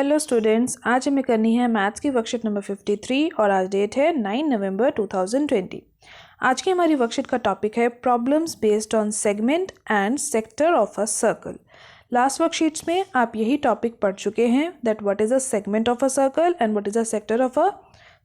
Hello students, आज हमें करनी है मैथ्स की वर्कशीट नंबर 53 और आज डेट है 9 नवंबर 2020। आज की हमारी वर्कशीट का टॉपिक है problems based on segment and sector of a circle. Last worksheets में आप यही टॉपिक पढ़ चुके हैं that what is a segment of a circle and what is a sector of a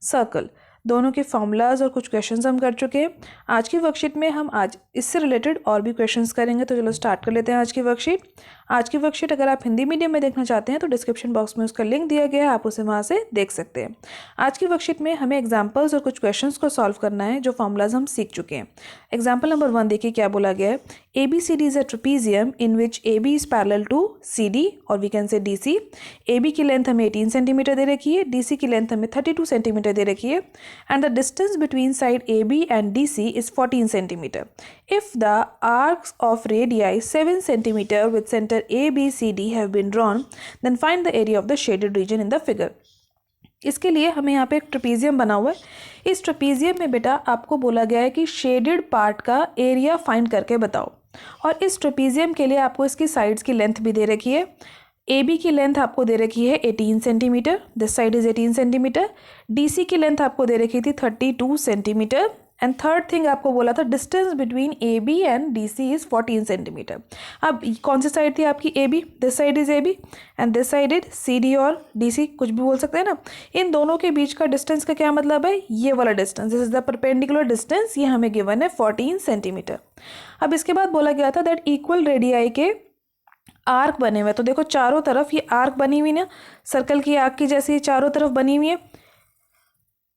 circle. दोनों के फॉर्मूलाज और कुछ क्वेश्चंस हम कर चुके हैं। आज की वर्कशीट में हम आज इससे रिलेटेड और भी क्वेश्चंस करेंगे। तो चलो स्टार्ट कर लेते हैं आज की वर्कशीट। आज की वर्कशीट अगर आप हिंदी मीडियम में देखना चाहते हैं तो डिस्क्रिप्शन बॉक्स में उसका लिंक दिया गया है, आप उसे वहाँ से देख सकते हैं। आज की वर्कशीट में हमें एग्जाम्पल्स और कुछ क्वेश्चंस को सॉल्व करना है जो फॉर्मूलाज हम सीख चुके हैं। एग्जाम्पल नंबर 1 देखिए क्या बोला गया है। ABCD is a trapezium in which AB is parallel to CD और we can say DC। AB की लेंथ हमें 18 सेंटीमीटर दे रखी है, DC की लेंथ हमें 32 सेंटीमीटर दे रखी है and the distance between side AB and DC is 14 centimeter. If the arcs of radii 7 centimeter with center ABCD have been drawn, then find the area of the shaded region in the figure. इसके लिए हमें यहाँ पे एक trapezium बना हुआ है। इस ट्रेपीजियम में बेटा आपको बोला गया है कि शेडेड पार्ट का एरिया फाइंड करके बताओ, और इस ट्रेपीजियम के लिए आपको इसकी साइड्स की लेंथ भी दे रखी है। AB की लेंथ आपको दे रखी है 18 centimetre, this side is 18 centimetre. DC की लेंथ आपको दे रखी थी 32 सेंटीमीटर एंड थर्ड थिंग आपको बोला था distance between AB and DC is 14 centimetre. अब कौन सी साइड थी आपकी AB, this side is AB and this side is CD और DC, कुछ भी बोल सकते हैं ना। इन दोनों के बीच का डिस्टेंस का क्या मतलब है, ये वाला distance, this is the perpendicular distance, ये हमें गिवन है 14 सेंटीमीटर। अब इसके बाद बोला गया था दैट इक्वल रेडियाई के आर्क बने हुए। तो देखो चारों तरफ ये आर्क बनी हुई ना, सर्कल की आर्क की जैसी चारों तरफ बनी हुई है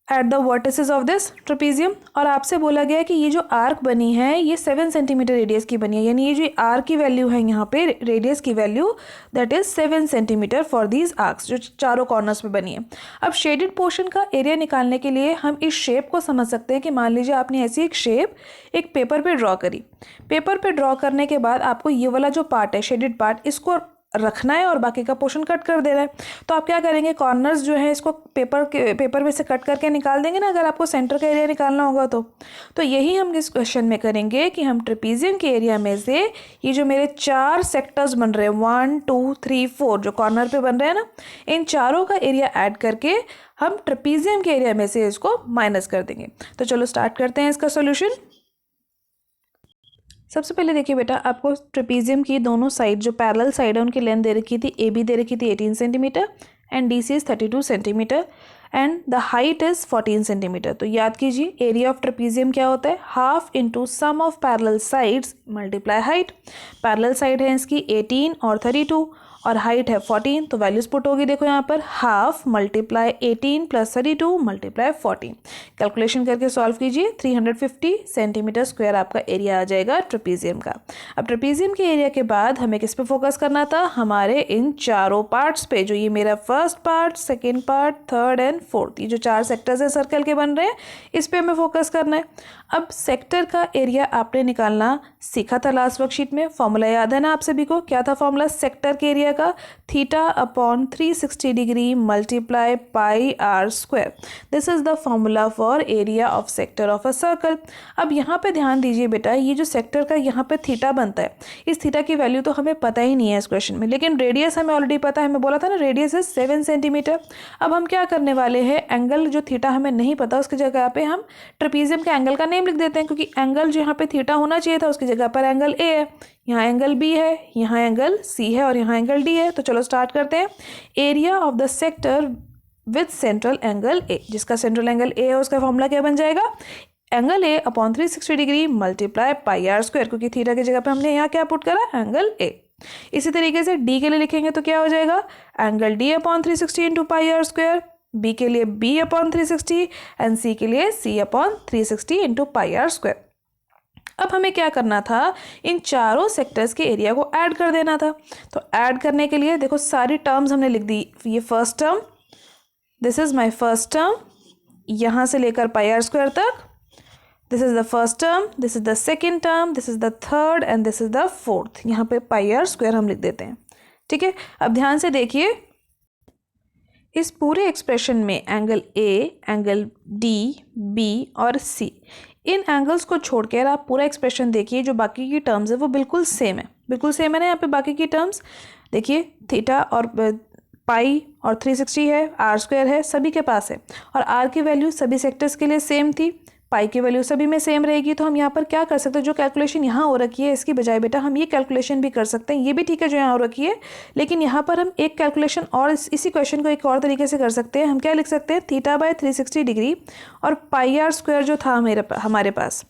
at the vertices of this trapezium. और आपसे बोला गया है कि ये जो आर्क बनी है ये 7 सेंटीमीटर रेडियस की बनी है, यानी ये जो आर्क की वैल्यू है यहाँ पे रेडियस की value that is 7 centimetre for these arcs जो चारों कॉर्नर्स पे बनी है। अब शेडेड पोर्शन का एरिया निकालने के लिए हम इस शेप को समझ सकते हैं कि मान लीजिए आपने ऐसी एक शेप एक पेपर पे ड्रॉ करी। पेपर पे ड्रॉ करने के बाद आपको ये वाला जो पार्ट है शेडेड पार्ट, इसको रखना है और बाकी का पोर्शन कट कर देना है। तो आप क्या करेंगे, कॉर्नर्स जो है इसको पेपर में से कट करके निकाल देंगे ना, अगर आपको सेंटर का एरिया निकालना होगा तो यही हम इस क्वेश्चन में करेंगे कि हम ट्रेपीजियम के एरिया में से ये जो मेरे 4 सेक्टर्स बन रहे हैं 1 2 3 4 जो कॉर्नर पे बन रहे हैं ना, इन चारों का एरिया ऐड करके हम ट्रेपीजियम के एरिया में से इसको माइनस कर देंगे। तो चलो स्टार्ट करते हैं इसका सोल्यूशन। सबसे पहले देखिए बेटा, आपको ट्रेपीजियम की दोनों साइड जो पैरेलल साइड है उनकी लेंथ दे रखी थी। AB दे रखी थी 18 centimetre and DC is 32 centimetre and the height is 14 centimetre. तो याद कीजिए एरिया ऑफ ट्रेपीजियम क्या होता है, half into sum of parallel sides multiply height. Parallel side है इसकी 18 और 32 और हाइट है 14, तो वैल्यूज पुट होगी देखो यहाँ पर, half multiply 18 plus 32 multiply 14। Calculation करके सॉल्व कीजिए, 350 सेंटीमीटर स्क्वायर आपका एरिया आ जाएगा ट्रेपीजियम का। अब ट्रेपीजियम के एरिया के बाद हमें किस पे फोकस करना था, हमारे इन चारों पार्ट्स पे, जो ये मेरा first part, second part, third and fourth, ये जो 4 सेक्टर्स है सर्कल के बन रहे हैं, इस पे हमें फोकस करना है। अब सेक्टर का एरिया आपने निकालना सीखा था लास्ट वर्कशीट में, फॉर्मूला याद है ना आप सभी को, क्या था फॉर्मूला सेक्टर के एरिया का, theta upon 360 degree multiply pi are square. This is the formula for area of sector of a circle. अब यहाँ पे ध्यान दीजिए बेटा, ये जो सेक्टर का यहाँ पे थीटा बनता है, इस थीटा की वैल्यू तो हमें पता ही नहीं है इस क्वेश्चन में, लेकिन रेडियस हमें ऑलरेडी पता है, हमें बोला था ना रेडियस इज 7 सेंटीमीटर। अब हम क्या करने वाले हैं, एंगल जो थीटा हमें नहीं पता उसकी जगह पे हम ट्रेपीजियम के एंगल का नेम लिख देते हैं, क्योंकि एंगल जो यहाँ पे थीटा होना चाहिए था उसकी जगह पर एंगल A है, यहाँ एंगल B है, यहाँ एंगल C है और यहाँ एंगल D है। तो चलो स्टार्ट करते हैं। Area of the sector with central angle A, जिसका सेंट्रल एंगल A है उसका फॉर्मूला क्या बन जाएगा, angle A upon 360 degree multiply pi are square, क्योंकि थीटा की जगह पे हमने यहाँ क्या पुट करा, एंगल A। इसी तरीके से D के लिए लिखेंगे तो क्या हो जाएगा, angle D upon 360 into pi are square, B के लिए B अपॉन 360 एंड C के लिए C upon 360 into pi are square. अब हमें क्या करना था, इन चारों सेक्टर्स के एरिया को ऐड कर देना था। तो ऐड करने के लिए देखो सारी टर्म्स हमने लिख दी, ये first term, this is my first term, यहाँ से लेकर पाई आर स्क्वायर तक, this is the first term, this is the second term, this is the third and this is the fourth. यहाँ पे पाई आर स्क्वायर हम लिख देते हैं, ठीक है। अब ध्यान से देखिए, इस पूरे एक्सप्रेशन में angle A, angle D, B और C, इन एंगल्स को छोड़ कर आप पूरा एक्सप्रेशन देखिए, जो बाकी की टर्म्स है वो बिल्कुल सेम है, बिल्कुल सेम है ना। यहाँ पे बाकी की टर्म्स देखिए, थीटा और पाई और 360 है, आर स्क्वायर है, सभी के पास है और आर की वैल्यू सभी सेक्टर्स के लिए सेम थी, पाई की वैल्यू सभी में सेम रहेगी। तो हम यहाँ पर क्या कर सकते हैं, जो कैलकुलेशन यहाँ हो रखी है इसकी बजाय बेटा हम ये कैलकुलेशन भी कर सकते हैं। ये भी ठीक है जो यहाँ हो रखी है, लेकिन यहाँ पर हम एक कैलकुलेशन और इसी क्वेश्चन को एक और तरीके से कर सकते हैं। हम क्या लिख सकते हैं, थीटा बाय 360 डिग्री और पाई आर स्क्वायर जो था हमारे पास,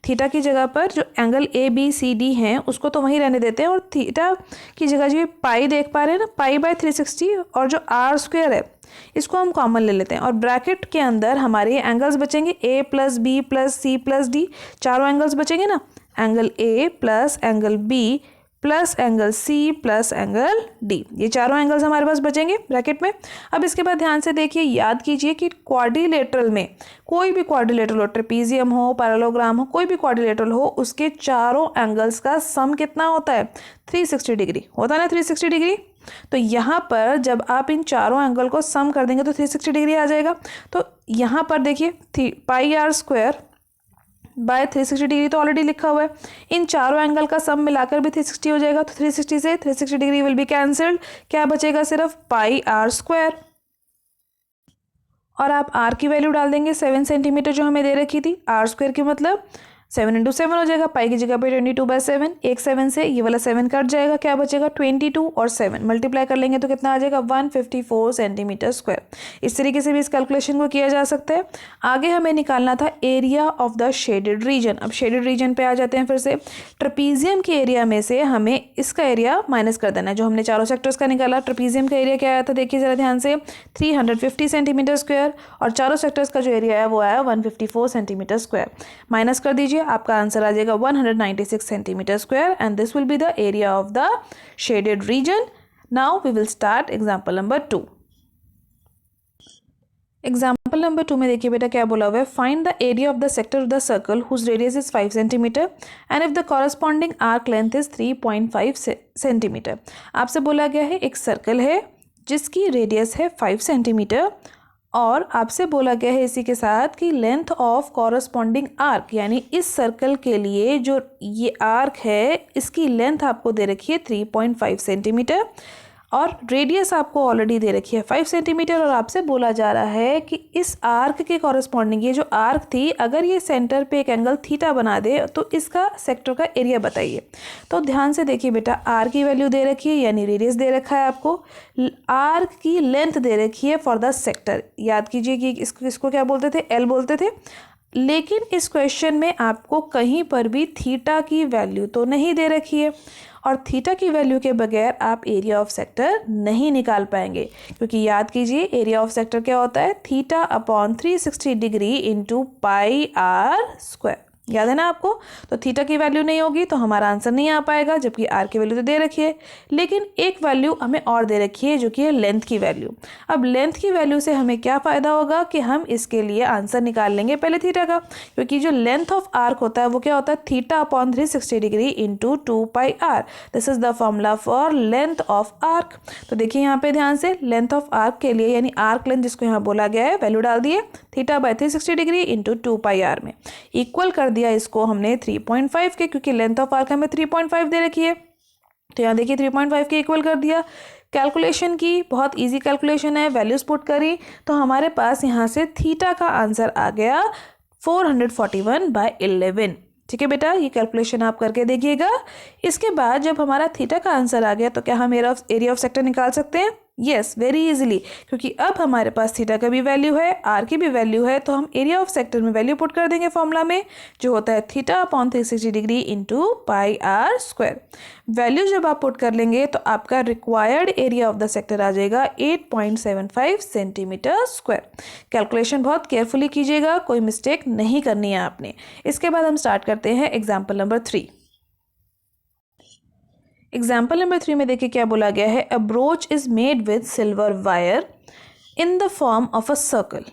थीटा की जगह पर जो angle A B C D हैं उसको तो वहीं रहने देते हैं और थीटा की जगह जो पाई देख पा रहे हैं ना, पाई बाय 360 और जो आर स्क्वायर है इसको हम कॉमन ले लेते हैं और ब्रैकेट के अंदर हमारे एंगल्स बचेंगे A plus B plus C plus D, चारों एंगल्स बचेंगे ना, angle A plus angle B plus angle C plus angle D, ये चारों एंगल्स हमारे पास बचेंगे ब्रैकेट में। अब इसके बाद ध्यान से देखिए, याद कीजिए कि क्वाड्रिलेटरल में कोई भी क्वाड्रिलेटरल हो, ट्रेपीजियम हो, पैरेललोग्राम हो, कोई भी क्वाड्रिलेटरल हो, उसके चारों एंगल्स का सम कितना होता है, 360 डिग्री होता है ना, 360 डिग्री। तो यहाँ पर जब आप इन चारों एंगल को सम कर देंगे तो 360 डिग्री आ जाएगा। तो यहाँ पर देखिए पाई आर स्क्वायर बाय 360 डिग्री तो ऑलरेडी लिखा हुआ है, इन चारों एंगल का सम मिलाकर भी 360 हो जाएगा। तो 360 से 360 डिग्री विल बी कैंसल्ड, क्या बचेगा, सिर्फ पाई आर स्क्वायर। और आप आर की वैल्यू डाल देंगे 7 सेंटीमीटर जो हमें दे रखी थी, आर स्क्वायर की मतलब 7 × 7 हो जाएगा, पाई की जगह पे 22/7, एक 7 से ये वाला 7 कट जाएगा, क्या बचेगा 22 और 7 मल्टीप्लाई कर लेंगे तो कितना आ जाएगा 154 सेंटीमीटर स्क्वायर। इस तरीके से भी इस कैलकुलेशन को किया जा सकता है। आगे हमें निकालना था area of the shaded reason. अब शेडेड रीजन पे आ जाते हैं फिर से, ट्रेपीजियम के एरिया में से हमें इसका एरिया माइनस कर देना है। जो हमने चारों सेक्टर्स का निकाला, ट्रेपीजियम का एरिया क्या आया था, देखिए जरा ध्यान से, 350 सेंटीमीटर स्क्वायर और चारों सेक्टर्स का जो एरिया है वो आया 154 सेंटीमीटर स्क्वायर। माइनस कर दीजिए, आपका आंसर आ जाएगा 196 centimetre square and this will be the area of the shaded region. Now we will start example number 2। Example number 2 में देखिए बेटा क्या बोला हुआ है, find the area of the sector of the circle whose radius is 5 centimetre and if the corresponding arc length is 3.5 centimetre. आपसे बोला गया है एक सर्कल है जिसकी रेडियस है 5 सेंटीमीटर और आपसे बोला गया है इसी के साथ कि लेंथ ऑफ कॉरस्पॉन्डिंग आर्क, यानी इस सर्कल के लिए जो ये आर्क है इसकी लेंथ आपको दे रखी है 3.5 सेंटीमीटर और रेडियस आपको ऑलरेडी दे रखी है 5 सेंटीमीटर और आपसे बोला जा रहा है कि इस आर्क के कॉरस्पॉन्डिंग ये जो आर्क थी अगर ये सेंटर पे एक एंगल थीटा बना दे तो इसका सेक्टर का एरिया बताइए। तो ध्यान से देखिए बेटा, आर की वैल्यू दे रखी है यानी रेडियस दे रखा है आपको, आर्क की लेंथ दे रखी है फॉर द सेक्टर। याद कीजिए कि इसको क्या बोलते थे, एल बोलते थे। लेकिन इस क्वेश्चन में आपको कहीं पर भी थीटा की वैल्यू तो नहीं दे रखी है और थीटा की वैल्यू के बगैर आप एरिया ऑफ सेक्टर नहीं निकाल पाएंगे, क्योंकि याद कीजिए एरिया ऑफ सेक्टर क्या होता है, theta upon 360 degree into pi are square. याद है ना आपको। तो थीटा की वैल्यू नहीं होगी तो हमारा आंसर नहीं आ पाएगा, जबकि आर की वैल्यू तो दे रखी है, लेकिन एक वैल्यू हमें और दे रखी है जो कि है लेंथ की वैल्यू। अब लेंथ की वैल्यू से हमें क्या फ़ायदा होगा कि हम इसके लिए आंसर निकाल लेंगे पहले थीटा का, क्योंकि जो लेंथ ऑफ आर्क होता है वो क्या होता है, theta upon 360 degree into 2 pi r. This is the formula for length of arc. तो देखिए यहाँ पे ध्यान से, लेंथ ऑफ आर्क के लिए यानी आर्क लेंथ जिसको यहाँ बोला गया है वैल्यू डाल दिए theta by 360 degree into 2 pi r में, इक्वल कर दिया इसको हमने 3.5 के, क्योंकि लेंथ ऑफ आर्क हमें 3.5 दे रखी है। तो यहाँ देखिए 3.5 के इक्वल कर दिया। कैलकुलेशन की बहुत इजी कैलकुलेशन है, वैल्यूज पुट करी तो हमारे पास यहाँ से थीटा का आंसर आ गया 441/11। ठीक है बेटा, ये कैलकुलेशन आप करके देखिएगा। इसके बाद जब हमारा थीटा का आंसर आ गया तो क्या हम एरिया ऑफ सेक्टर निकाल सकते हैं? यस, वेरी इजीली, क्योंकि अब हमारे पास थीटा का भी वैल्यू है, आर की भी वैल्यू है, तो हम एरिया ऑफ सेक्टर में वैल्यू पुट कर देंगे फॉर्मूला में, जो होता है theta upon 360 degree into pi are square. Value जब आप पुट कर लेंगे तो आपका required area of the sector आ जाएगा 8.75 सेंटीमीटर स्क्वायर। कैलकुलेशन बहुत केयरफुली कीजिएगा, कोई मिस्टेक नहीं करनी है आपने। इसके बाद हम स्टार्ट करते हैं एग्जाम्पल नंबर 3। एग्जाम्पल नंबर 3 में देखिए क्या बोला गया है, a brooch is made with silver wire in the form of a circle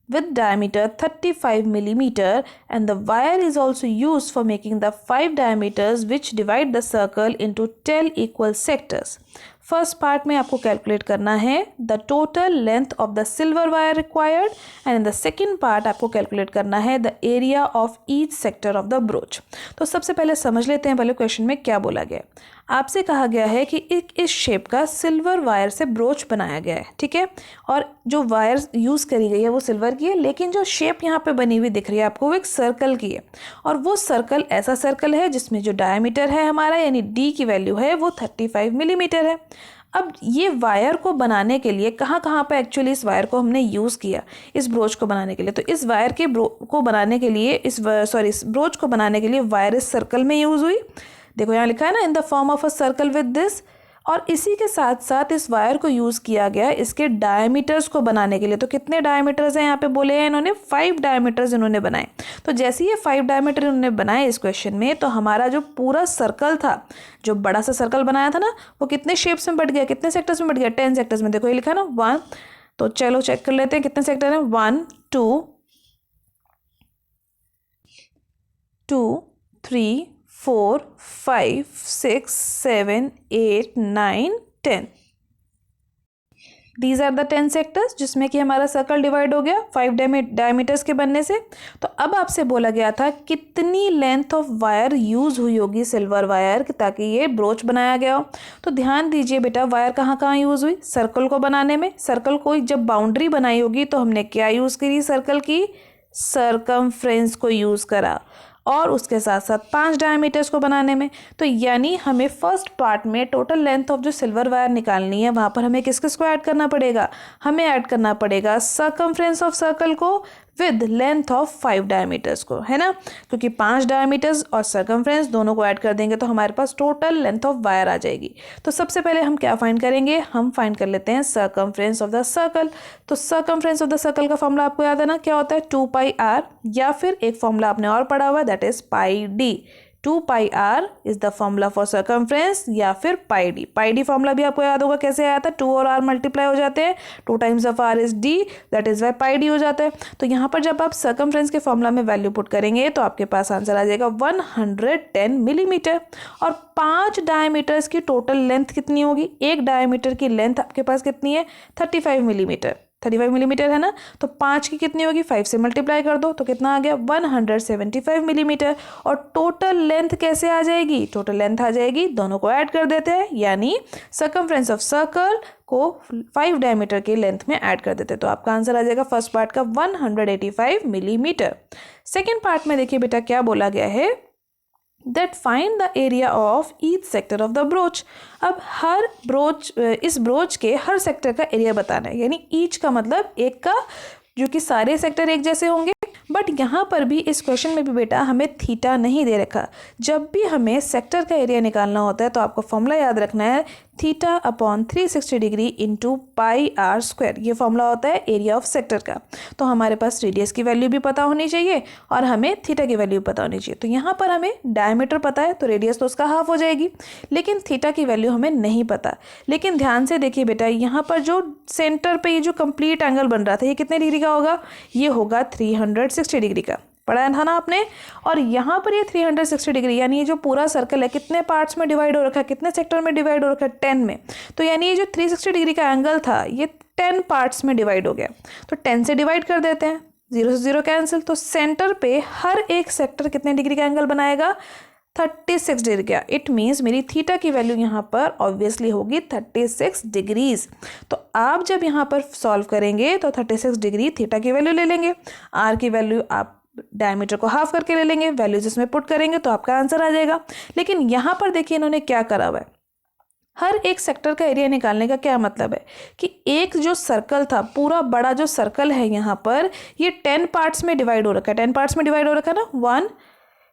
with diameter 35 millimeter and the wire is also used for making the 5 diameters which divide the circle into 10 equal sectors. First part में आपको calculate करना है the total length of the silver wire required and in the second part आपको calculate करना है the area of each sector of the broach. तो सबसे पहले समझ लेते हैं पहले क्वेश्चन में क्या बोला गया है। आपसे कहा गया है कि इस शेप का सिल्वर वायर से ब्रोच बनाया गया है, ठीक है, और जो वायर यूज़ करी गई है वो सिल्वर की है, लेकिन जो शेप यहाँ पे बनी हुई दिख रही है आपको वो एक सर्कल की है, और वो सर्कल ऐसा सर्कल है जिसमें जो डायमीटर है हमारा यानी डी की वैल्यू है वो 35 मिलीमीटर है। अब ये वायर को बनाने के लिए कहाँ कहाँ पे एक्चुअली इस वायर को हमने यूज़ किया इस ब्रोच को बनाने के लिए, तो इस वायर के को बनाने के लिए इस ब्रोच को बनाने के लिए वायर इस सर्कल में यूज़ हुई। देखो यहाँ लिखा है ना इन the form of a circle with this, और इसी के साथ साथ इस वायर को यूज़ किया गया इसके डायमीटर्स को बनाने के लिए। तो कितने डायमीटर्स हैं यहाँ पे बोले हैं इन्होंने, 5 डायमीटर्स इन्होंने बनाए। तो जैसे ये 5 डायमीटर इन्होंने बनाए इस क्वेश्चन में, तो हमारा जो पूरा सर्कल था, जो बड़ा सा सर्कल बनाया था ना, वो कितने शेप्स में बट गया, कितने सेक्टर्स में बट गया, 10 सेक्टर्स में। देखो ये लिखा है ना 1, तो चलो चेक कर लेते हैं कितने सेक्टर हैं। 1 2 3 4 5 6 7 8 9 10। दीज आर द 10 सेक्टर्स जिसमें कि हमारा सर्कल डिवाइड हो गया 5 डायमीटर्स के बनने से। तो अब आपसे बोला गया था कितनी लेंथ ऑफ वायर यूज़ हुई होगी सिल्वर वायर ताकि ये ब्रोच बनाया गया हो। तो ध्यान दीजिए बेटा, वायर कहाँ कहाँ यूज़ हुई, सर्कल को बनाने में। सर्कल को जब बाउंड्री बनाई होगी तो हमने क्या यूज़ करी, सर्कल की सर्कमफ्रेंस को यूज़ करा, और उसके साथ साथ 5 डायमीटर्स को बनाने में। तो यानी हमें फर्स्ट पार्ट में टोटल लेंथ ऑफ जो सिल्वर वायर निकालनी है, वहाँ पर हमें किस किस को ऐड करना पड़ेगा, हमें ऐड करना पड़ेगा सर्कमफ्रेंस ऑफ सर्कल को विद लेंथ ऑफ 5 डायमीटर्स को, है ना, क्योंकि 5 डायमीटर्स और सर्कमफ्रेंस दोनों को ऐड कर देंगे तो हमारे पास टोटल लेंथ ऑफ वायर आ जाएगी। तो सबसे पहले हम क्या फाइंड करेंगे, हम फाइंड कर लेते हैं सर्कमफ्रेंस ऑफ द सर्कल। तो सर्कमफ्रेंस ऑफ द सर्कल का फॉर्मूला आपको याद है ना, क्या होता है 2πr, या फिर एक फॉर्मूला आपने और पढ़ा हुआ है that is πd। 2πr is the formula for circumference, या फिर πd। πd फॉर्मूला भी आपको याद होगा कैसे आया था, 2 और r मल्टीप्लाई हो जाते हैं, 2 times of r is d, that is why πd हो जाता है। तो यहाँ पर जब आप सर्कमफ्रेंस के फॉर्मूला में वैल्यू पुट करेंगे तो आपके पास आंसर आ जाएगा 110 मिलीमीटर। और 5 डायमीटर्स की टोटल लेंथ कितनी होगी, एक डायमीटर की लेंथ आपके पास कितनी है 35 मिलीमीटर, 35 मिलीमीटर है ना, तो 5 की कितनी होगी, 5 से मल्टीप्लाई कर दो तो कितना आ गया 175 मिलीमीटर। और टोटल लेंथ कैसे आ जाएगी, टोटल लेंथ आ जाएगी, दोनों को ऐड कर देते हैं, यानी सर्कमफ्रेंस ऑफ सर्कल को 5 डायमीटर की लेंथ में ऐड कर देते हैं। तो आपका आंसर आ जाएगा फर्स्ट पार्ट का 185 मिलीमीटर। सेकेंड पार्ट में देखिए बेटा क्या बोला गया है, that find the area of each sector of the brooch। अब हर ब्रोच, इस ब्रोच के हर सेक्टर का एरिया बताना है, यानी ईच का मतलब एक का, जो कि सारे सेक्टर एक जैसे होंगे। बट यहाँ पर भी इस क्वेश्चन में भी बेटा हमें थीटा नहीं दे रखा। जब भी हमें सेक्टर का एरिया निकालना होता है तो आपको फॉर्मूला याद रखना है theta upon 360 degree into πr²। ये फॉर्मूला होता है एरिया ऑफ सेक्टर का। तो हमारे पास रेडियस की वैल्यू भी पता होनी चाहिए और हमें थीटा की वैल्यू पता होनी चाहिए। तो यहाँ पर हमें डायमीटर पता है तो रेडियस तो उसका हाफ हो जाएगी, लेकिन थीटा की वैल्यू हमें नहीं पता। लेकिन ध्यान से देखिए बेटा, यहाँ पर जो सेंटर पे ये जो कंप्लीट एंगल बन रहा था ये कितने डिग्री का होगा, ये होगा 360 डिग्री का, पढ़ा था ना आपने। और यहाँ पर ये 360 डिग्री, यानी ये जो पूरा सर्कल है कितने पार्ट्स में डिवाइड हो रखा है, कितने सेक्टर में डिवाइड हो रखा है, 10 में। तो यानी ये जो 360 डिग्री का एंगल था ये 10 पार्ट्स में डिवाइड हो गया। तो 10 से डिवाइड कर देते हैं, 0 से 0 कैंसिल। तो सेंटर पे हर एक सेक्टर कितने डिग्री का एंगल बनाएगा, 36 डिग्री का। इट मीन्स मेरी थीटा की वैल्यू यहाँ पर ऑब्वियसली होगी 36 डिग्रीज। तो आप जब यहाँ पर सॉल्व करेंगे तो 36 डिग्री थीटा की वैल्यू ले लेंगे, आर की वैल्यू आप डायमीटर को हाफ करके ले लेंगे, वैल्यूज इसमें पुट करेंगे तो आपका आंसर आ जाएगा। लेकिन यहाँ पर देखिए इन्होंने क्या करा हुआ है, हर एक सेक्टर का एरिया निकालने का क्या मतलब है कि एक जो सर्कल था, पूरा बड़ा जो सर्कल है यहाँ पर, ये 10 पार्ट्स में डिवाइड हो रखा है। 10 पार्ट्स में डिवाइड हो रखा है ना, 1,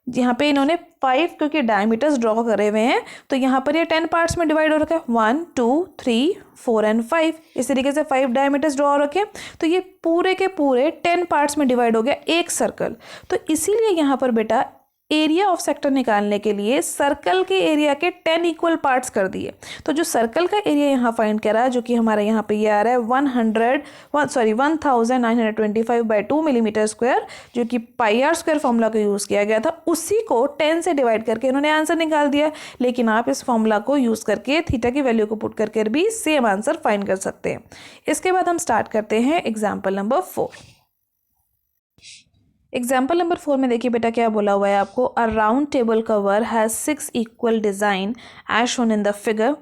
यहाँ पे इन्होंने 5 क्योंकि डायमीटर्स ड्रॉ करे हुए हैं तो यहाँ पर ये 10 पार्ट्स में डिवाइड हो रखा है, 1 2 3 4 एंड 5। इस तरीके से 5 डायमीटर्स ड्रॉ हो रखे, तो ये पूरे के पूरे 10 पार्ट्स में डिवाइड हो गया एक सर्कल। तो इसीलिए यहाँ पर बेटा एरिया ऑफ सेक्टर निकालने के लिए सर्कल के एरिया के 10 इक्वल पार्ट्स कर दिए। तो जो सर्कल का एरिया यहाँ फाइंड करा, जो कि हमारा यहाँ पे ये आ रहा है 1925/2 मिलीमीटर स्क्वायर, जो कि पाई आर स्क्वायर फॉर्मूला का यूज़ किया गया था, उसी को 10 से डिवाइड करके इन्होंने आंसर निकाल दिया। लेकिन आप इस फॉर्मूला को यूज़ करके थीटा की वैल्यू को पुट करके भी सेम आंसर फाइंड कर सकते हैं। इसके बाद हम स्टार्ट करते हैं एग्जाम्पल नंबर 4। एग्जाम्पल नंबर 4 में देखिए बेटा क्या बोला हुआ है आपको, a round table cover has 6 equal design as shown in the figure.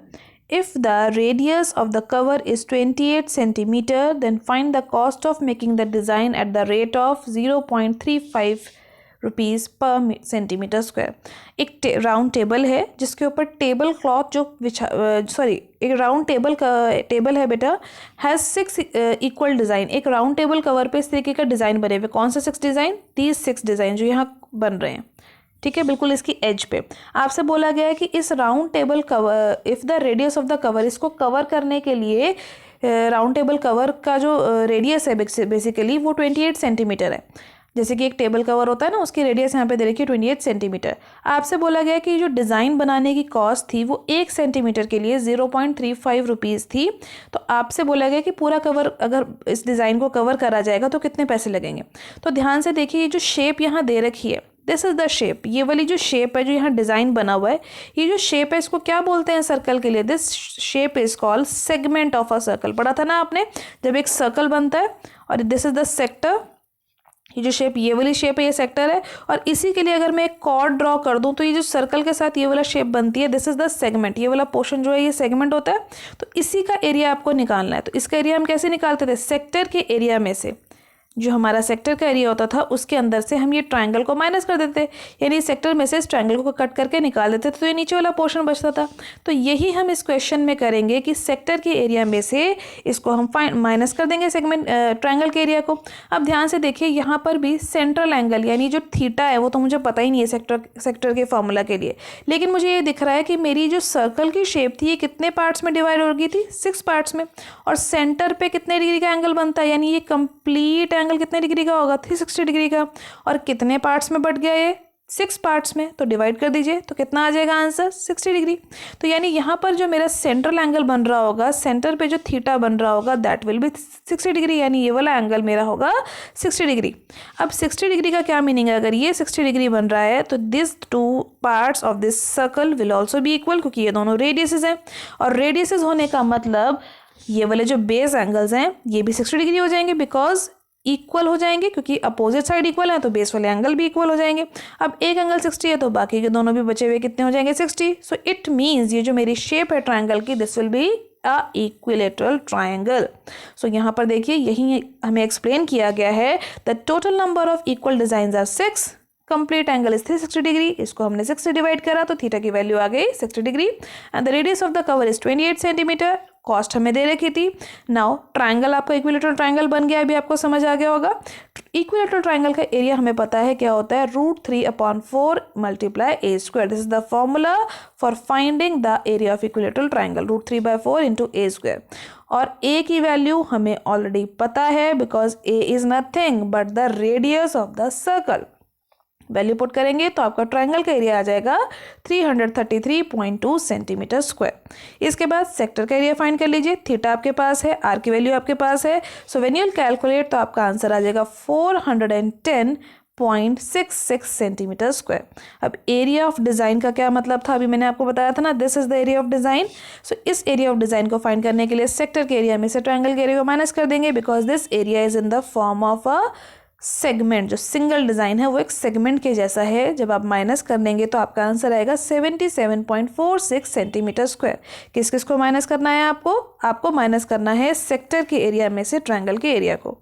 If the radius of the cover is 28 centimeter, then find the cost of making the design at the rate of 0.35 rupees पर centimetre square. एक round table है जिसके ऊपर table cloth जो एक round table का table है बेटा, हैज़ 6 इक्वल डिज़ाइन। एक राउंड टेबल कवर पे इस तरीके का डिज़ाइन बने हुए। कौन सा 6 डिज़ाइन? दीज 6 डिज़ाइन जो यहाँ बन रहे हैं, ठीक है, बिल्कुल इसकी एज पे। आपसे बोला गया है कि इस round table cover, if the radius of the cover, इसको कवर करने के लिए राउंड टेबल कवर का जो रेडियस है बेसिकली वो 28 सेंटीमीटर है। जैसे कि एक टेबल कवर होता है ना, उसकी रेडियस यहाँ पे दे रखी है 28 सेंटीमीटर। आपसे बोला गया कि जो डिज़ाइन बनाने की कॉस्ट थी वो 1 सेंटीमीटर के लिए 0.35 रुपीज़ थी। तो आपसे बोला गया कि पूरा कवर, अगर इस डिज़ाइन को कवर करा जाएगा तो कितने पैसे लगेंगे। तो ध्यान से देखिए, ये जो शेप यहाँ दे रखी है, दिस इज़ द शेप। ये वाली जो शेप है जो यहाँ डिज़ाइन बना हुआ है, ये जो शेप है इसको क्या बोलते हैं सर्कल के लिए? This shape is called segment of a circle. पढ़ा था ना आपने, जब एक सर्कल बनता है और दिस इज़ द सेक्टर, ये जो शेप, ये वाली शेप है, ये सेक्टर है। और इसी के लिए अगर मैं एक कॉर्ड ड्रॉ कर दूं तो ये जो सर्कल के साथ ये वाला शेप बनती है, दिस इज़ द सेगमेंट। ये वाला पोर्शन जो है ये सेगमेंट होता है। तो इसी का एरिया आपको निकालना है। तो इसका एरिया हम कैसे निकालते थे? सेक्टर के एरिया में से, जो हमारा सेक्टर का एरिया होता था उसके अंदर से हम ये ट्रायंगल को माइनस कर देते, यानी सेक्टर में से इस ट्रायंगल को कट करके निकाल देते थे, तो ये नीचे वाला पोर्शन बचता था। तो यही हम इस क्वेश्चन में करेंगे कि सेक्टर के एरिया में से इसको हम माइनस कर देंगे सेगमेंट ट्रायंगल के एरिया को। अब ध्यान से देखिए, यहाँ पर भी सेंट्रल एंगल यानी जो थीटा है वो तो मुझे पता ही नहीं है सेक्टर के फॉर्मूला के लिए, लेकिन मुझे ये दिख रहा है कि मेरी जो सर्कल की शेप थी ये कितने पार्ट्स में डिवाइड हो गई थी? 6 पार्ट्स में। और सेंटर पे कितने डिग्री का एंगल बनता है, यानी ये कंप्लीट एंगल कितने डिग्री का होगा? 360 डिग्री का। और कितने पार्ट्स में बट गया ये? 6 पार्ट्स में। तो डिवाइड कर दीजिए, तो कितना आ जाएगा आंसर? 60 डिग्री। तो यानी यहाँ पर जो मेरा सेंट्रल एंगल बन रहा होगा, सेंटर पे जो थीटा बन रहा होगा, दैट विल बी 60 डिग्री, यानी ये वाला एंगल मेरा होगा 60 डिग्री। अब 60 डिग्री का क्या मीनिंग है? अगर ये 60 डिग्री बन रहा है तो this 2 parts of this circle will also be equal, क्योंकि ये दोनों रेडियसेस हैं। और रेडियसेस होने का मतलब ये वाले जो बेस एंगल्स हैं ये भी 60 डिग्री हो जाएंगे, बिकॉज इक्वल हो जाएंगे, क्योंकि अपोजिट साइड इक्वल है तो बेस वाले एंगल भी इक्वल हो जाएंगे। अब एक एंगल 60 है तो बाकी के दोनों भी बचे हुए कितने हो जाएंगे? 60। सो इट मीन्स ये जो मेरी शेप है ट्रायंगल की, this will be a equilateral triangle. So यहाँ पर देखिए, यही हमें एक्सप्लेन किया गया है, the total number of equal design are 6, complete angle is 360 degree. इसको हमने 6 से डिवाइड करा तो थीटा की वैल्यू आ गई 60 degree. And the radius of the cover is 28 centimetre. Cost हमें दे रखी थी। नाउ ट्रायंगल आपका इक्विलेटरल ट्रायंगल बन गया, अभी आपको समझ आ गया होगा। इक्विलेटरल ट्रायंगल का एरिया हमें पता है क्या होता है, √3/4 multiply a square. This is the formula for finding the area of equilateral triangle, √3/4 into a square. और a की वैल्यू हमें ऑलरेडी पता है, because a is nothing but the radius of the circle. Value put करेंगे तो आपका triangle का area आ जाएगा 333.2 सेंटीमीटर स्क्वायर। इसके बाद सेक्टर का एरिया फाइंड कर लीजिए। थीटा आपके पास है, आर की वैल्यू आपके पास है, so when you will calculate तो आपका आंसर आ जाएगा 410.66 सेंटीमीटर स्क्वायर। अब एरिया ऑफ डिज़ाइन का क्या मतलब था, अभी मैंने आपको बताया था ना, this is the area of design. So इस एरिया ऑफ डिज़ाइन को फाइंड करने के लिए सेक्टर के एरिया में से ट्रायंगल के एरिया को माइनस कर देंगे, because this area is in the form of a segment. जो सिंगल डिज़ाइन है वो एक सेगमेंट के जैसा है। जब आप माइनस कर देंगे तो आपका आंसर आएगा 77.46 सेंटीमीटर स्क्वायर। किस किस को माइनस करना है आपको माइनस करना है सेक्टर के एरिया में से ट्रायंगल के एरिया को।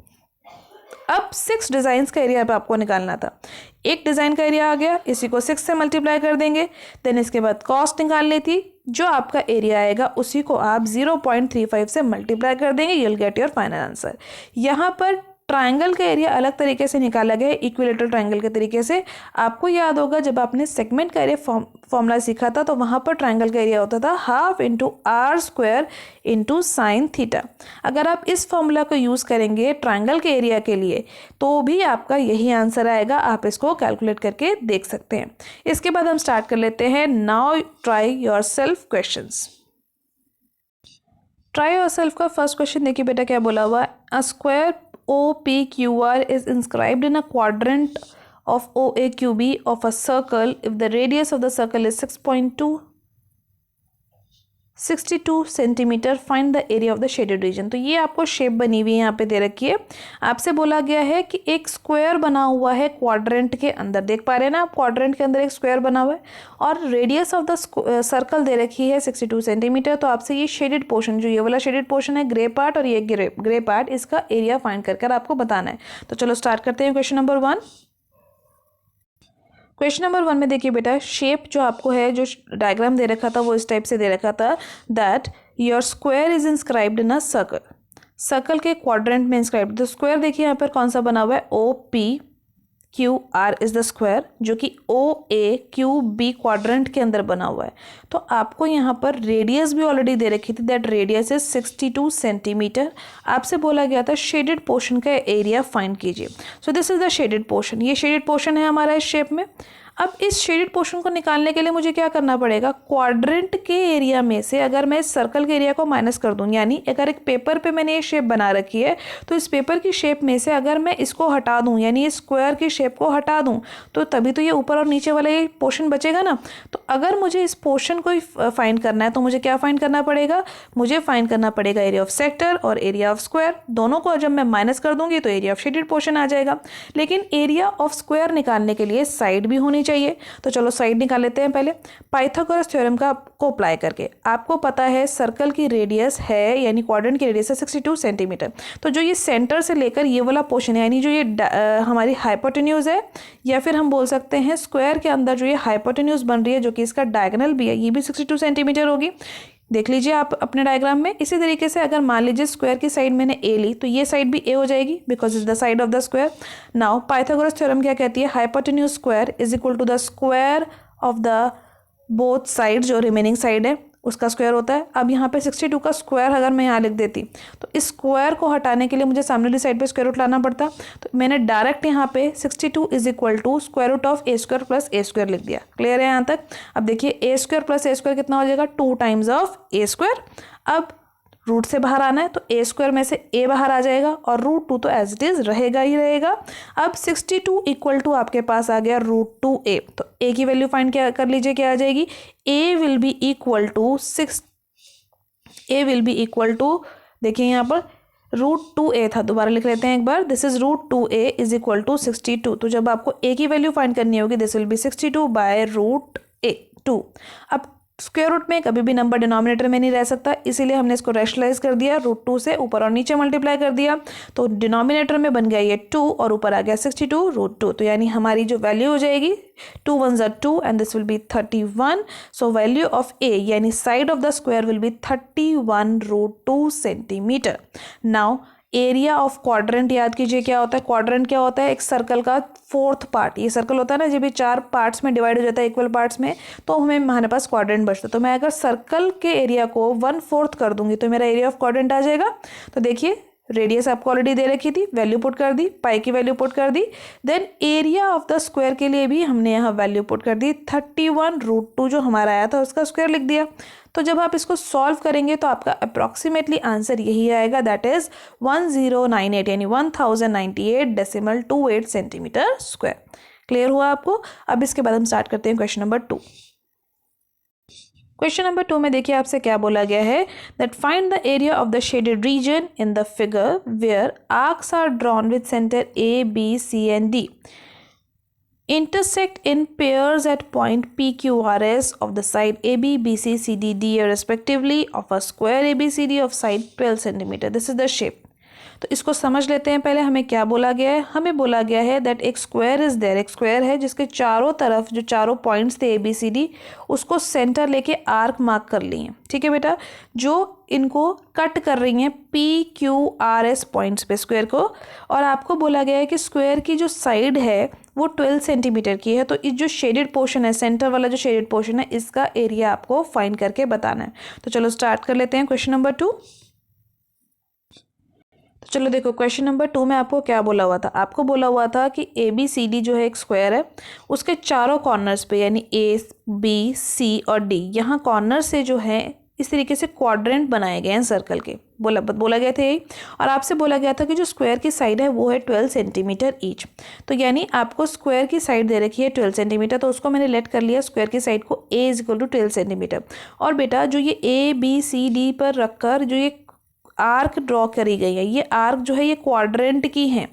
अब 6 डिज़ाइंस का एरिया आपको निकालना था। एक डिज़ाइन का एरिया आ गया, इसी को 6 से मल्टीप्लाई कर देंगे। देन इसके बाद कॉस्ट निकालनी थी, जो आपका एरिया आएगा उसी को आप 0.35 से मल्टीप्लाई कर देंगे, you will get your final answer. यहाँ पर ट्रायंगल का एरिया अलग तरीके से निकाला गया है, इक्विलेटरल ट्रायंगल के तरीके से। आपको याद होगा जब आपने सेगमेंट का एरिया फॉर्मूला सीखा था तो वहाँ पर ट्रायंगल का एरिया होता था half into r square into sine theta. अगर आप इस फॉर्मूला को यूज़ करेंगे ट्रायंगल के एरिया के लिए तो भी आपका यही आंसर आएगा। आप इसको कैलकुलेट करके देख सकते हैं। इसके बाद हम स्टार्ट कर लेते हैं। Now try your self questions. Try your self का फर्स्ट क्वेश्चन देखिए बेटा क्या बोला हुआ है। A square OPQR is inscribed in a quadrant of OAQB of a circle if the radius of the circle is 6.262 centimetre. Find the area of the shaded reason. तो ये आपको शेप बनी हुई है यहाँ पे दे रखी है। आपसे बोला गया है कि एक स्क्वायर बना हुआ है क्वाड्रेंट के अंदर, देख पा रहे हैं ना आप, क्वाड्रेंट के अंदर एक स्क्वायर बना हुआ है और रेडियस ऑफ द सर्कल दे रखी है 62 सेंटीमीटर। तो आपसे ये शेडेड पोर्शन, जो ये वाला शेडेड पोर्शन है ग्रे पार्ट और ये ग्रे पार्ट, इसका एरिया फाइंड कर आपको बताना है। तो चलो स्टार्ट करते हैं क्वेश्चन नंबर 1। क्वेश्चन नंबर 1 में देखिए बेटा, शेप जो आपको है, जो डायग्राम दे रखा था वो इस टाइप से दे रखा था that your square is inscribed in a circle. Circle के क्वाड्रेंट में इंस्क्राइब्ड। तो स्क्वायर देखिए यहाँ पर कौन सा बना हुआ है, OPQR इज द स्क्वायर, जो कि OAQB क्वाड्रेंट के अंदर बना हुआ है। तो आपको यहाँ पर रेडियस भी ऑलरेडी दे रखी थी, दैट रेडियस इज 62 सेंटीमीटर। आपसे बोला गया था शेडेड पोर्शन का एरिया फाइंड कीजिए। So this is the shaded portion. ये शेडेड पोर्शन है हमारा इस शेप में। अब इस शेडेड पोर्शन को निकालने के लिए मुझे क्या करना पड़ेगा, क्वाड्रेंट के एरिया में से अगर मैं इस सर्कल के एरिया को माइनस कर दूं, यानी अगर एक पेपर पे मैंने ये शेप बना रखी है तो इस पेपर की शेप में से अगर मैं इसको हटा दूं, यानी इस स्क्वायर की शेप को हटा दूं, तो तभी तो ये ऊपर और नीचे वाला ये पोर्शन बचेगा ना। तो अगर मुझे इस पोर्शन को फाइंड करना है तो मुझे क्या फाइंड करना पड़ेगा, मुझे फाइंड करना पड़ेगा एरिया ऑफ सेक्टर और एरिया ऑफ स्क्वायर। दोनों को जब मैं माइनस कर दूंगी तो एरिया ऑफ शेडेड पोर्शन आ जाएगा। लेकिन एरिया ऑफ स्क्वायर निकालने के लिए साइड भी होनी चाहिए। तो चलो साइड निकाल लेते हैं पहले। पाइथागोरस थ्योरम को अप्लाई करके आपको पता है सर्कल की रेडियस है, यानी क्वाड्रेंट की रेडियस है 62 सेंटीमीटर। तो जो ये सेंटर से लेकर ये वाला पोर्शन है, यानी जो ये हमारी हाइपोटेन्यूज है, या फिर हम बोल सकते हैं स्क्वायर के अंदर जो ये हाइपोटेन्यूज बन रही है, जो कि इसका डायगोनल भी है, ये भी 62 सेंटीमीटर होगी। देख लीजिए आप अपने डायग्राम में। इसी तरीके से अगर मान लीजिए स्क्वायर की साइड मैंने ए ली तो ये साइड भी ए हो जाएगी, because is the side of the square. Now Pythagoras theorem क्या कहती है, hypotenuse square is equal to the square of the both side, जो रिमेनिंग साइड है उसका स्क्वायर होता है। अब यहाँ पे 62 का स्क्वायर अगर मैं यहाँ लिख देती तो इस स्क्वायर को हटाने के लिए मुझे सामने वाली साइड पे स्क्वायर रूट लाना पड़ता। तो मैंने डायरेक्ट यहाँ पे 62 is equal to square root of a square plus a square लिख दिया। क्लियर है यहाँ तक। अब देखिए a square plus a square कितना हो जाएगा, 2 टाइम्स ऑफ ए स्क्वायर। अब रूट से बाहर आना है तो ए स्क्वायर में से ए बाहर आ जाएगा और रूट 2 तो एज इट इज रहेगा ही रहेगा। अब 62 इक्वल टू आपके पास आ गया रूट 2a। तो ए की वैल्यू फाइंड क्या कर लीजिए, क्या आ जाएगी, a will be equal to देखिए यहाँ पर रूट 2a था, दोबारा लिख लेते हैं एक बार। This is root 2a is equal to 62। तो जब आपको a की वैल्यू फाइंड करनी होगी this will be 62 by root 2। अब स्क्वायर रूट में कभी भी नंबर डिनोमिनेटर में नहीं रह सकता, इसीलिए हमने इसको रैशनलाइज कर दिया, रूट 2 से ऊपर और नीचे मल्टीप्लाई कर दिया। तो डिनोमिनेटर में बन गया ये 2 और ऊपर आ गया 62 रूट 2। तो यानी हमारी जो वैल्यू हो जाएगी 2 1 ज़ा 2 and this will be 31। So value of a यानी side of the square will be 31 root 2 centimetre. Now area of quadrant याद कीजिए क्या होता है। क्वाड्रेंट क्या होता है, एक सर्कल का फोर्थ पार्ट। ये सर्कल होता है ना, जब ये 4 पार्ट्स में डिवाइड हो जाता है इक्वल पार्ट्स में, तो हमें हमारे पास क्वाड्रेंट बचता है। तो मैं अगर सर्कल के एरिया को 1/4 कर दूंगी तो मेरा एरिया ऑफ क्वाड्रेंट आ जाएगा। तो देखिए रेडियस आपको ऑलरेडी दे रखी थी, वैल्यू पुट कर दी, पाई की वैल्यू पुट कर दी। Then area of the square के लिए भी हमने यहाँ वैल्यू पुट कर दी, 31 रूट 2 जो हमारा आया था उसका स्क्वायर लिख दिया। तो जब आप इसको सॉल्व करेंगे तो आपका अप्रॉक्सीमेटली आंसर यही आएगा, दैट इज 1098 यानी 1098.28 सेंटीमीटर स्क्वायर। क्लियर हुआ आपको। अब इसके बाद हम स्टार्ट करते हैं क्वेश्चन नंबर 2। क्वेश्चन नंबर 2 में देखिए आपसे क्या बोला गया है, that find the area of the shaded region in the figure where arcs are drawn with centre A B C and D intersect in pairs at point PQRS of the side AB, BC, CD, DA respectively of a square ABCD of side 12 cm. This is the shape. तो इसको समझ लेते हैं। पहले हमें क्या बोला गया है, हमें बोला गया है दैट एक स्क्वायर इज देयर, एक स्क्वायर है जिसके चारों तरफ जो चारों पॉइंट्स थे ABCD उसको सेंटर लेके आर्क मार्क कर लिए। ठीक है बेटा, जो इनको कट कर रही हैं PQRS पॉइंट्स पे स्क्वायर को, और आपको बोला गया है कि स्क्वायर की जो साइड है वो 12 सेंटीमीटर की है। तो इस जो शेडेड पोर्शन है, सेंटर वाला जो शेडेड पोर्शन है, इसका एरिया आपको फाइंड करके बताना है। तो चलो स्टार्ट कर लेते हैं क्वेश्चन नंबर 2। तो चलो देखो, क्वेश्चन नंबर 2 में आपको क्या बोला हुआ था, आपको बोला हुआ था कि ABCD जो है एक स्क्वायर है, उसके चारों कॉर्नर्स पे यानी A, B, C और D, यहाँ कॉर्नर से जो है इस तरीके से क्वाड्रेंट बनाए गए हैं सर्कल के, बोला गया था यही। और आपसे बोला गया था कि जो स्क्वायर की साइड है वो है 12 सेंटीमीटर ईच। तो यानी आपको स्क्वायर की साइड दे रखी है 12 सेंटीमीटर, तो उसको मैंने लेट कर लिया स्क्वायर की साइड को A is equal to 12 centimetre. और बेटा जो ये ABCD पर रखकर जो ये आर्क ड्रॉ करी गई है, ये आर्क जो है ये क्वाड्रेंट की है।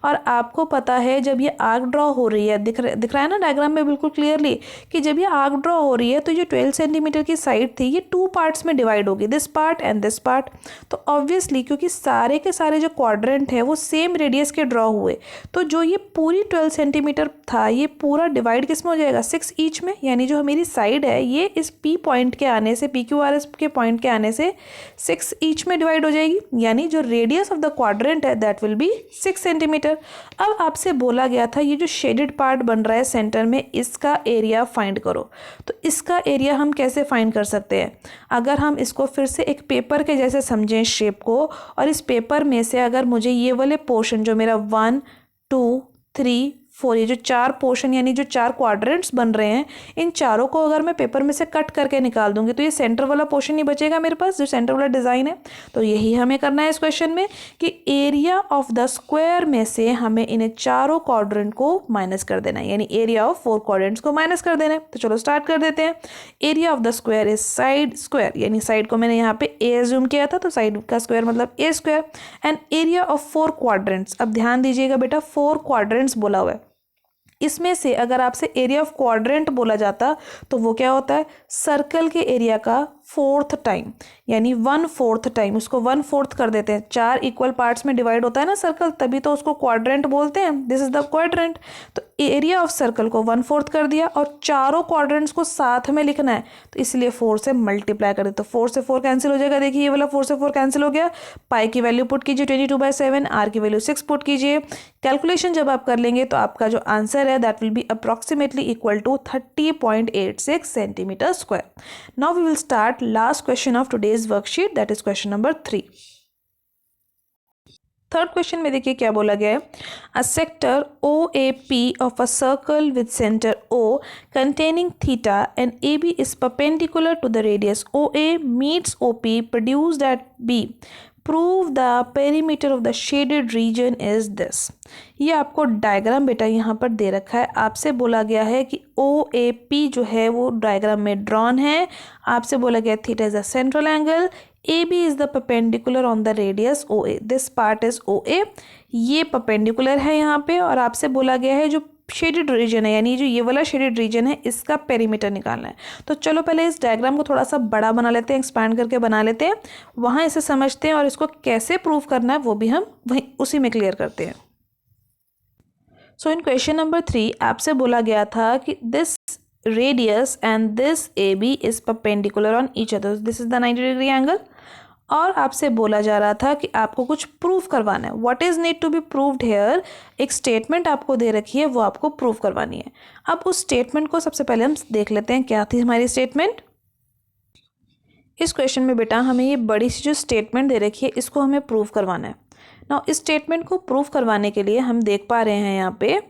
और आपको पता है जब ये आर्क ड्रॉ हो रही है, दिख रहा है ना डायग्राम में बिल्कुल क्लियरली, कि जब ये आर्क ड्रॉ हो रही है तो ये 12 सेंटीमीटर की साइड थी, ये 2 पार्ट्स में डिवाइड होगी, this part and this part. तो ऑब्वियसली क्योंकि सारे के सारे जो क्वाड्रेंट है वो सेम रेडियस के ड्रॉ हुए, तो जो ये पूरी 12 सेंटीमीटर था ये पूरा डिवाइड किस में हो जाएगा, 6 ईच में। यानी जो मेरी साइड है ये इस P पॉइंट के आने से, PQRS के पॉइंट के आने से 6 ईच में डिवाइड हो जाएगी। यानी जो रेडियस ऑफ द क्वाड्रेंट है दैट विल बी 6 सेंटीमीटर। अब आपसे बोला गया था ये जो शेडेड पार्ट बन रहा है सेंटर में, इसका एरिया फाइंड करो। तो इसका एरिया हम कैसे फाइंड कर सकते हैं, अगर हम इसको फिर से एक पेपर के जैसे समझें शेप को, और इस पेपर में से अगर मुझे ये वाले पोर्शन जो मेरा 1, 2, 3, 4 ये जो 4 पोर्शन यानी जो 4 क्वाड्रेंट्स बन रहे हैं, इन चारों को अगर मैं पेपर में से कट करके निकाल दूंगी तो ये सेंटर वाला पोर्शन ही बचेगा मेरे पास, जो सेंटर वाला डिज़ाइन है। तो यही हमें करना है इस क्वेश्चन में कि एरिया ऑफ द स्क्वायर में से हमें इन्हें चारों क्वाड्रेंट को माइनस कर देना है, यानी एरिया ऑफ 4 क्वाड्रेंट्स को माइनस कर देना है। तो चलो स्टार्ट कर देते हैं। Area of the square is side square, यानी साइड को मैंने यहाँ पे A एज्यूम किया था, तो साइड का स्क्वायर मतलब A square, and area of 4 quadrants. अब ध्यान दीजिएगा बेटा, 4 क्वाड्रेंट्स बोला हुआ है, इसमें से अगर आपसे एरिया ऑफ क्वाड्रेंट बोला जाता तो वो क्या होता है, सर्कल के एरिया का 4th टाइम, यानी 1/4 टाइम। उसको 1/4 कर देते हैं, 4 इक्वल पार्ट्स में डिवाइड होता है ना सर्कल, तभी तो उसको क्वाड्रेंट बोलते हैं, दिस इज द क्वाड्रेंट। तो एरिया ऑफ सर्कल को 1/4 कर दिया और चारों क्वाड्रेंट्स को साथ में लिखना है, तो इसलिए 4 से मल्टीप्लाई कर देते। तो 4 से 4 कैंसिल हो जाएगा, देखिए ये वाला 4 से 4 कैंसिल हो गया। पाई की वैल्यू पुट कीजिए 22/7, आर की वैल्यू 6 पुट कीजिए। कैलकुलेशन जब आप कर लेंगे तो आपका जो आंसर है that will be approximately equal to 30.86 centimetre square. Now we will start last question of today's worksheet, that is question number 3. Third question में देखिए क्या बोला गया है, a sector OAP of a circle with center O containing theta and AB is perpendicular to the radius OA meets OP produced at B. Prove the perimeter of the shaded region is this. ये आपको diagram बेटा यहाँ पर दे रखा है, आपसे बोला गया है कि OAP जो है वो डायग्राम में ड्रॉन है। आपसे बोला गया theta is the central angle, AB is the perpendicular on the radius OA. This part is OA. ये perpendicular है यहाँ पे, और आपसे बोला गया है जो शेडेड रीजन है, यानी जो ये वाला शेडेड रीजन है, इसका पेरीमीटर निकालना है। तो चलो पहले इस डायग्राम को थोड़ा सा बड़ा बना लेते हैं, एक्सपैंड करके बना लेते हैं, वहाँ इसे समझते हैं और इसको कैसे प्रूव करना है वो भी हम वहीं उसी में क्लियर करते हैं। सो इन क्वेश्चन नंबर 3 आपसे बोला गया था कि this radius and this AB is perpendicular on each other. This is the 90 degree angle. और आपसे बोला जा रहा था कि आपको कुछ प्रूफ करवाना है। What is need to be proved here? एक स्टेटमेंट आपको दे रखी है, वो आपको प्रूफ करवानी है। अब उस स्टेटमेंट को सबसे पहले हम देख लेते हैं, क्या थी हमारी स्टेटमेंट। इस क्वेश्चन में बेटा हमें ये बड़ी सी जो स्टेटमेंट दे रखी है, इसको हमें प्रूफ करवाना है ना। इस स्टेटमेंट को प्रूफ करवाने के लिए हम देख पा रहे हैं यहाँ पे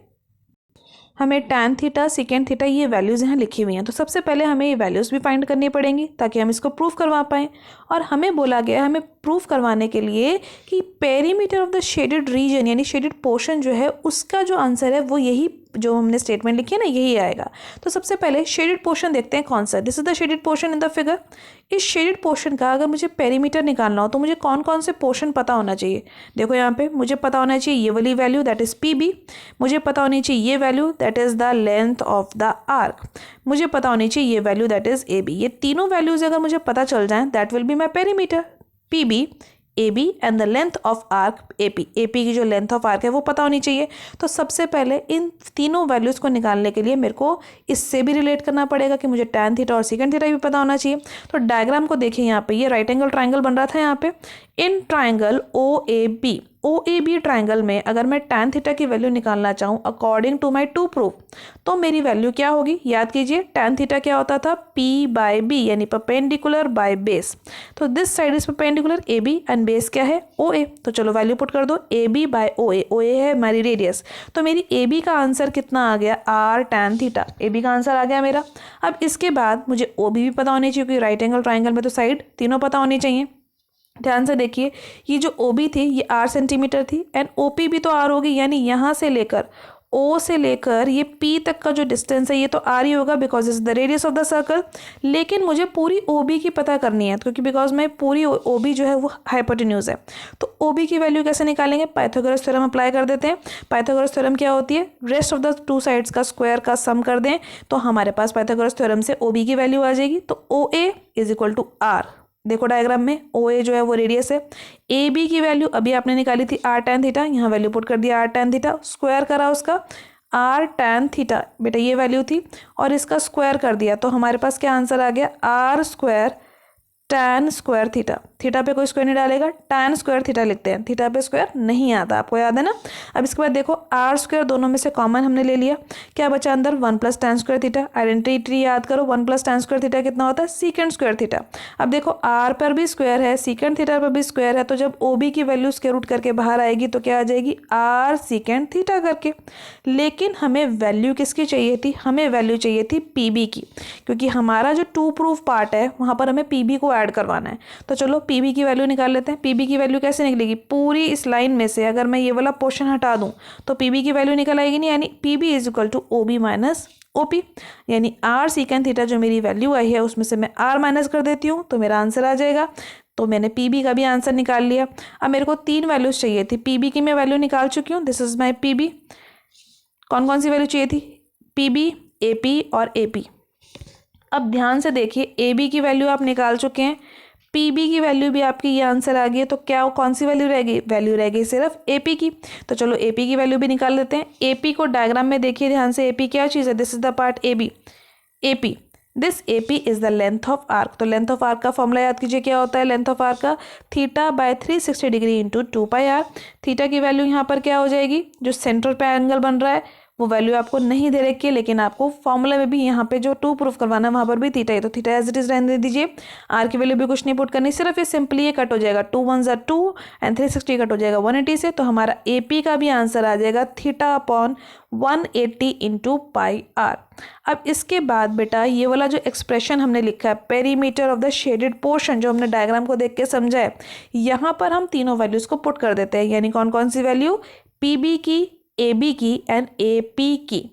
हमें tan थीटा सेकेंड थीटा ये वैल्यूज़ यहाँ लिखी हुई हैं। तो सबसे पहले हमें ये वैल्यूज़ भी फाइंड करनी पड़ेंगी ताकि हम इसको प्रूफ करवा पाएँ। और हमें बोला गया हमें प्रूफ करवाने के लिए कि perimeter of the shaded reason यानी शेडेड पोर्शन जो है उसका जो आंसर है वो यही जो हमने स्टेटमेंट लिखी है ना यही आएगा। तो सबसे पहले शेडेड पोर्शन देखते हैं कौन सा। This is the shaded portion in the figure. इस शेडेड पोर्शन का अगर मुझे पेरीमीटर निकालना हो तो मुझे कौन कौन से पोर्शन पता होना चाहिए। देखो यहाँ पे मुझे पता होना चाहिए ये वाली वैल्यू दैट इज़ PB, मुझे पता होनी चाहिए ये value that is the length of the arc, मुझे पता होनी चाहिए ये वैल्यू दैट इज़ AB। ये तीनों वैल्यूज़ अगर मुझे पता चल जाएँ that will be my perimeter. PB, AB and the length of arc AP। AP की जो लेंथ ऑफ आर्क है वो पता होनी चाहिए। तो सबसे पहले इन तीनों वैल्यूज़ को निकालने के लिए मेरे को इससे भी रिलेट करना पड़ेगा कि मुझे tan थीटा और सेकंड थीटा भी पता होना चाहिए। तो डायग्राम को देखिए, यहाँ पे ये राइट एंगल ट्राइंगल बन रहा था यहाँ पे। इन ट्राइंगल OAB ट्राइंगल में अगर मैं tan थीटा की वैल्यू निकालना चाहूँ according to my to proof, तो मेरी वैल्यू क्या होगी? याद कीजिए, tan थीटा क्या होता था? P/B, यानी परपेंडिकुलर बाय बेस। तो this side is perpendicular AB and base क्या है? OA। तो चलो वैल्यू पुट कर दो, AB/OA। OA है हमारी रेडियस। तो मेरी AB का आंसर कितना आ गया? R tan theta. AB का आंसर आ गया मेरा। अब इसके बाद मुझे OB भी पता होनी चाहिए, क्योंकि राइट एंगल ट्राइंगल में तो साइड तीनों पता होनी चाहिए। ध्यान से देखिए, ये जो OB थी ये R सेंटीमीटर थी एंड OP भी तो R होगी, यानी यहाँ से लेकर O से लेकर ये P तक का जो डिस्टेंस है ये तो R ही होगा, because is the radius of the circle. लेकिन मुझे पूरी OB की पता करनी है, क्योंकि बिकॉज मैं पूरी OB जो है वो हाइपोटेन्यूज है। तो OB की वैल्यू कैसे निकालेंगे? पाइथागोरस थ्योरम अप्लाई कर देते हैं। पाइथागोरस थ्योरम क्या होती है? Rest of the two sides का स्क्वायर का सम कर दें, तो हमारे पास पाइथागोरस थ्योरम से OB की वैल्यू आ जाएगी। तो OA is equal to R। देखो डायग्राम में OA जो है वो रेडियस है। AB की वैल्यू अभी आपने निकाली थी R tan थीटा, यहाँ वैल्यू पुट कर दिया R tan थीटा, स्क्वायर करा उसका R tan थीटा, बेटा ये वैल्यू थी, और इसका स्क्वायर कर दिया, तो हमारे पास क्या आंसर आ गया? R square tan square theta. Theta पे कोई स्क्वायर नहीं डालेगा, tan स्क्वायर थीटा लिखते हैं, थीटा पे स्क्वायर नहीं आता, आपको याद है ना। अब इसके बाद देखो R स्क्वायर दोनों में से कॉमन हमने ले लिया, क्या बचा अंदर? 1 + tan स्क्वायर थीटा। आइडेंटिटी याद करो, 1 + tan स्क्वायर थीटा कितना होता है? Second square theta. अब देखो R पर भी स्क्वायर है, सेकंड थीटा पर भी स्क्वायर है, तो जब OB की वैल्यू स्क्वायर रूट करके बाहर आएगी तो क्या आ जाएगी? R सेकंड थीटा करके। लेकिन हमें वैल्यू किसकी चाहिए थी? हमें वैल्यू चाहिए थी PB की, क्योंकि हमारा जो टू प्रूफ पार्ट है वहाँ पर हमें PB को ऐड करवाना है। तो चलो PB की वैल्यू निकाल लेते हैं। PB की वैल्यू कैसे निकलेगी? पूरी इस लाइन में से अगर मैं ये वाला पोर्शन हटा दूं तो PB की वैल्यू निकल आएगी नहीं, यानी PB is equal to OB minus OP, यानी R सेकंड थीटा जो मेरी वैल्यू आई है उसमें से मैं R माइनस कर देती हूँ तो मेरा आंसर आ जाएगा। तो मैंने PB का भी आंसर निकाल लिया। अब मेरे को 3 वैल्यूज चाहिए थी, PB की मैं वैल्यू निकाल चुकी हूँ, दिस इज माई PB। कौन कौन सी वैल्यू चाहिए थी? PB, AP और AP। अब ध्यान से देखिए, AB की वैल्यू आप निकाल चुके हैं, PB की वैल्यू भी आपकी ये आंसर आ गई है, तो क्या कौन सी वैल्यू रहेगी? वैल्यू रहेगी सिर्फ AP की। तो चलो AP की वैल्यू भी निकाल लेते हैं। AP को डायग्राम में देखिए ध्यान से, AP क्या चीज़ है? This is the part AB। AP, this AP is the length of arc. तो लेंथ ऑफ आर्क का फॉर्मूला याद कीजिए, क्या होता है लेंथ ऑफ आर्क का? θ/360 डिग्री इंटू 2πr। थीटा की वैल्यू यहाँ पर क्या हो जाएगी? जो सेंटर पे एंगल बन रहा है वो वैल्यू आपको नहीं दे रखी है, लेकिन आपको फॉर्मूला में भी यहाँ पे जो टू प्रूफ करवाना है वहाँ पर भी थीटा है, तो थीटा एज इट इज रहने दीजिए। आर की वैल्यू भी कुछ नहीं पुट करनी, सिर्फ ये सिंपली ये कट हो जाएगा, 2 1 ज़ा 2 एंड 360 कट हो जाएगा 180 से। तो हमारा AP का भी आंसर आ जाएगा θ/180 इंटू πr। अब इसके बाद बेटा ये वाला जो एक्सप्रेशन हमने लिखा है perimeter of the shaded portion, जो हमने डायग्राम को देख के समझा है, यहाँ पर हम तीनों वैल्यूज को पुट कर देते हैं। यानी कौन कौन सी वैल्यू? PB की, AB की एंड AP की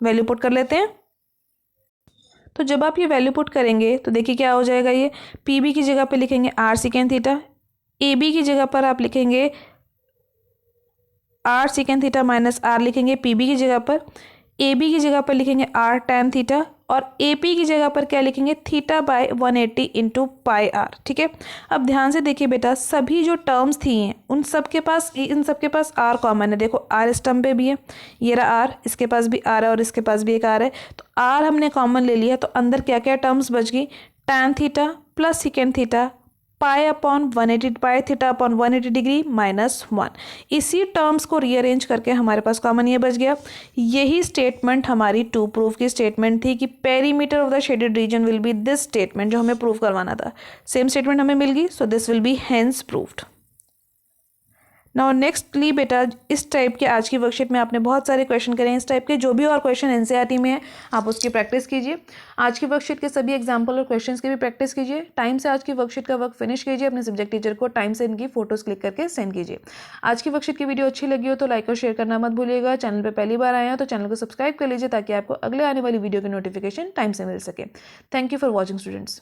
वैल्यू पुट कर लेते हैं। तो जब आप ये वैल्यू पुट करेंगे तो देखिए क्या हो जाएगा, ये PB की जगह पे लिखेंगे R सेकेंड थीटा, AB की जगह पर आप लिखेंगे R second theta minus R लिखेंगे PB की जगह पर, AB की जगह पर लिखेंगे R tan थीटा, और AP की जगह पर क्या लिखेंगे? θ/180 इंटू πr। ठीक है, अब ध्यान से देखिए बेटा, सभी जो टर्म्स थी हैं इन सबके पास R कॉमन है। देखो R इस टर्म पे भी है, ये रहा R, इसके पास भी R है और इसके पास भी एक R है, तो R हमने कॉमन ले लिया, तो अंदर क्या क्या टर्म्स बच गई? tan theta plus second theta θ/180 degree minus 1। इसी टर्म्स को रीअरेंज करके हमारे पास कॉमन ये बच गया। यही स्टेटमेंट हमारी टू प्रूफ की स्टेटमेंट थी कि perimeter of the shaded reason will be this statement, जो हमें प्रूफ करवाना था। सेम स्टेटमेंट हमें मिल गई, so this will B hence proofed. Now nextly बेटा, इस टाइप के आज की वर्कशीट में आपने बहुत सारे क्वेश्चन करे हैं। इस टाइप के जो भी और क्वेश्चन एनसीईआरटी में है आप उसकी प्रैक्टिस कीजिए। आज की वर्कशीट के सभी एग्जाम्पल और क्वेश्चंस की भी प्रैक्टिस कीजिए। टाइम से आज की वर्कशीट का वर्क फिनिश कीजिए, अपने सब्जेक्ट टीचर को टाइम से इनकी फोटोज क्लिक करके सेंड कीजिए। आज की वर्कशीट की वीडियो अच्छी लगी हो तो लाइक और शेयर करना मत भूलिएगा। चैनल पर पहली बार आए हो तो चैनल को सब्सक्राइब कर लीजिए, ताकि आपको अगले आने वाली वीडियो की नोटिफिकेशन टाइम से मिल सके। Thank you for watching students.